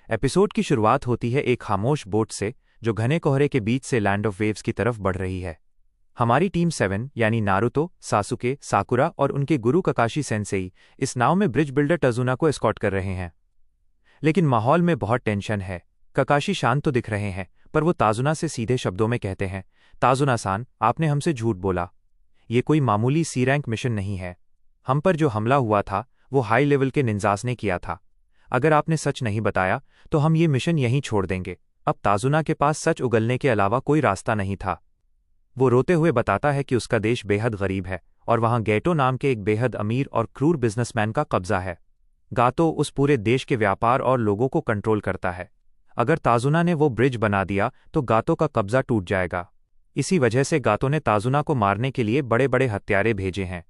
Episode की शुरुआत होती है एक खामोश बोट से जो घने कोहरे के बीच से लैंड ऑफ वेव्स की तरफ बढ़ रही है। हमारी टीम 7 यानी नारुतो, सासुके, साकुरा और उनके गुरु ककाशी सेंसेई इस नाव में ब्रिज बिल्डर टजुना को एस्कॉर्ट कर रहे हैं। लेकिन माहौल में बहुत टेंशन है। ककाशी शांत तो दिख रहे हैं, पर वो ताजुना से सीधे शब्दों में कहते हैं, ताजुना-सान, आपने हमसे झूठ बोला। ये कोई मामूली सी रैंक मिशन नहीं है। हम पर जो हमला हुआ था वो हाई लेवल के निंजास ने किया था। अगर आपने सच नहीं बताया तो हम ये मिशन यहीं छोड़ देंगे। अब ताजुना के पास सच उगलने के अलावा कोई रास्ता नहीं था। वो रोते हुए बताता है कि उसका देश बेहद गरीब है और वहाँ गैटो नाम के एक बेहद अमीर और क्रूर बिजनेसमैन का कब्जा है। गातो उस पूरे देश के व्यापार और लोगों को कंट्रोल करता है। अगर ताजुना ने वो ब्रिज बना दिया तो गातो का कब्जा टूट जाएगा। इसी वजह से गातो ने ताजुना को मारने के लिए बड़े बड़े हत्यारे भेजे हैं।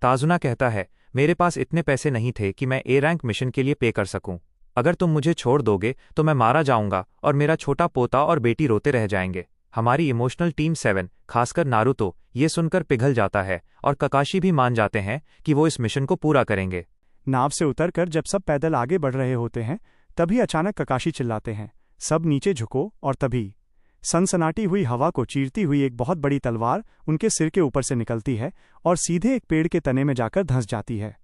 ताजुना कहता है, मेरे पास इतने पैसे नहीं थे कि मैं ए रैंक मिशन के लिए पे कर सकूं। अगर तुम मुझे छोड़ दोगे तो मैं मारा जाऊंगा और मेरा छोटा पोता और बेटी रोते रह जाएंगे। हमारी इमोशनल टीम 7, खासकर नारुतो, ये सुनकर पिघल जाता है और ककाशी भी मान जाते हैं कि वो इस मिशन को पूरा करेंगे। नाव से उतरकर जब सब पैदल आगे बढ़ रहे होते हैं तभी अचानक ककाशी चिल्लाते हैं, सब नीचे झुको। और तभी सनसनाटी हुई हवा को चीरती हुई एक बहुत बड़ी तलवार उनके सिर के ऊपर से निकलती है और सीधे एक पेड़ के तने में जाकर धंस जाती है।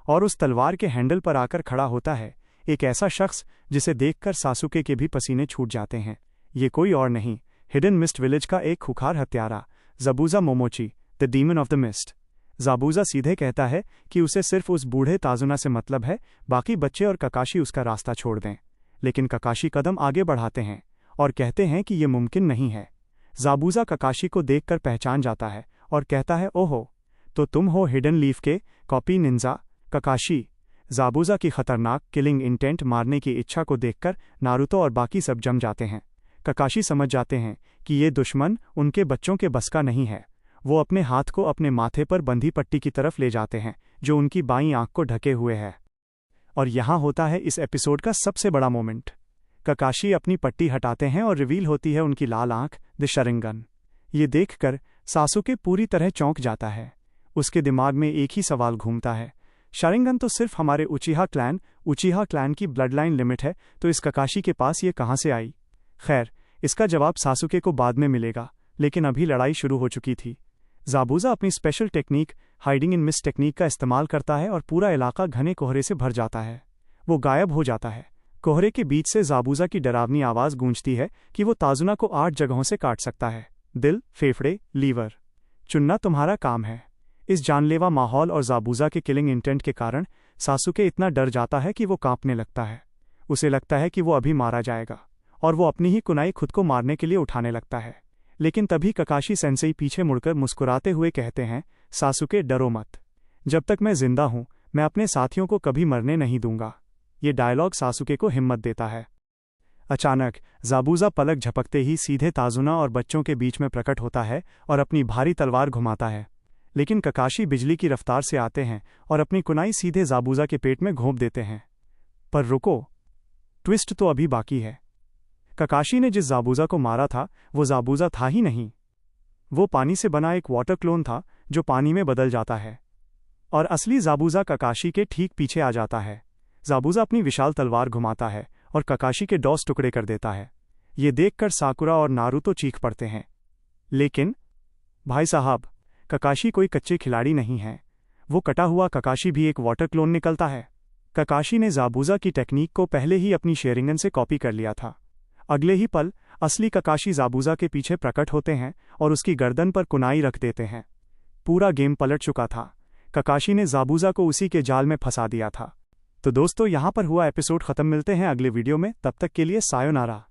और उस तलवार के हैंडल पर आकर खड़ा होता है एक ऐसा शख्स जिसे देखकर सासुके के भी पसीने छूट जाते हैं। ये कोई और नहीं, हिडन मिस्ट विलेज का एक खुखार हत्यारा, Zabuza Momochi, the demon of the mist. Zabuza सीधे कहता है कि उसे सिर्फ उस बूढ़े ताजुना से मतलब है, बाकी बच्चे और ककाशी उसका रास्ता छोड़ दें। लेकिन ककाशी कदम आगे बढ़ाते हैं और कहते हैं कि ये मुमकिन नहीं है। ज़ाबुज़ा ककाशी को देखकर पहचान जाता है और कहता है, ओहो, तो तुम हो हिडन लीफ के कॉपी निंजा। ककाशी ज़ाबुज़ा की खतरनाक किलिंग इंटेंट मारने की इच्छा को देखकर नारुतो और बाकी सब जम जाते हैं। ककाशी समझ जाते हैं कि ये दुश्मन उनके बच्चों के बस का नहीं है। वो अपने हाथ को अपने माथे पर बंधी पट्टी की तरफ ले जाते हैं जो उनकी बाईं आंख को ढके हुए है। और यहाँ होता है इस एपिसोड का सबसे बड़ा मोमेंट। ककाशी अपनी पट्टी हटाते हैं और रिवील होती है उनकी लाल आंख, द शरिंगन। ये देखकर सासुके पूरी तरह चौंक जाता है। उसके दिमाग में एक ही सवाल घूमता है, शरिंगन तो सिर्फ हमारे उचिहा क्लैन की ब्लड लाइन लिमिट है, तो इस ककाशी के पास ये कहाँ से आई? खैर, इसका जवाब सासुके को बाद में मिलेगा, लेकिन अभी लड़ाई शुरू हो चुकी थी। ज़ाबुज़ा अपनी special technique hiding in mist technique का इस्तेमाल करता है और पूरा इलाका घने कोहरे से भर जाता है। वो गायब हो जाता है। कोहरे के बीच से ज़ाबुज़ा की डरावनी आवाज़ गूंजती है कि वो ताजुना को 8 जगहों से काट सकता है। दिल, फेफड़े, लीवर चुनना तुम्हारा काम है। इस जानलेवा माहौल और ज़ाबुज़ा के किलिंग इंटेंट के कारण सासुके इतना डर जाता है कि वो कांपने लगता है। उसे लगता है कि वो अभी मारा जाएगा और वो अपनी ही कुनाई खुद को मारने के लिए उठाने लगता है। लेकिन तभी ककाशी सेंसेई पीछे मुड़कर मुस्कुराते हुए कहते हैं, सासुके, डरो मत। जब तक मैं जिंदा हूं मैं अपने साथियों को कभी मरने नहीं दूंगा। ये डायलॉग सासुके को हिम्मत देता है। अचानक ज़ाबुज़ा पलक झपकते ही सीधे ताजुना और बच्चों के बीच में प्रकट होता है और अपनी भारी तलवार घुमाता है। लेकिन ककाशी बिजली की रफ्तार से आते हैं और अपनी कुनाई सीधे ज़ाबुज़ा के पेट में घोंप देते हैं। पर रुको, ट्विस्ट तो अभी बाकी है। ककाशी ने जिस ज़ाबुज़ा को मारा था वो ज़ाबुज़ा था ही नहीं। वो पानी से बना एक वाटर क्लोन था जो पानी में बदल जाता है और असली ज़ाबुज़ा ककाशी के ठीक पीछे आ जाता है। ज़ाबुज़ा अपनी विशाल तलवार घुमाता है और ककाशी के 10 टुकड़े कर देता है। ये देखकर साकुरा और नारुतो चीख पड़ते हैं। लेकिन भाई साहब, ककाशी कोई कच्चे खिलाड़ी नहीं है। वो कटा हुआ ककाशी भी एक वाटर क्लोन निकलता है। ककाशी ने ज़ाबुज़ा की टेक्निक को पहले ही अपनी शेरिंगन से कॉपी कर लिया था। अगले ही पल असली ककाशी ज़ाबुज़ा के पीछे प्रकट होते हैं और उसकी गर्दन पर कुनाई रख देते हैं। पूरा गेम पलट चुका था। ककाशी ने ज़ाबुज़ा को उसी के जाल में फंसा दिया था। तो दोस्तों, यहाँ पर हुआ एपिसोड ख़त्म। मिलते हैं अगले वीडियो में, तब तक के लिए सायोनारा।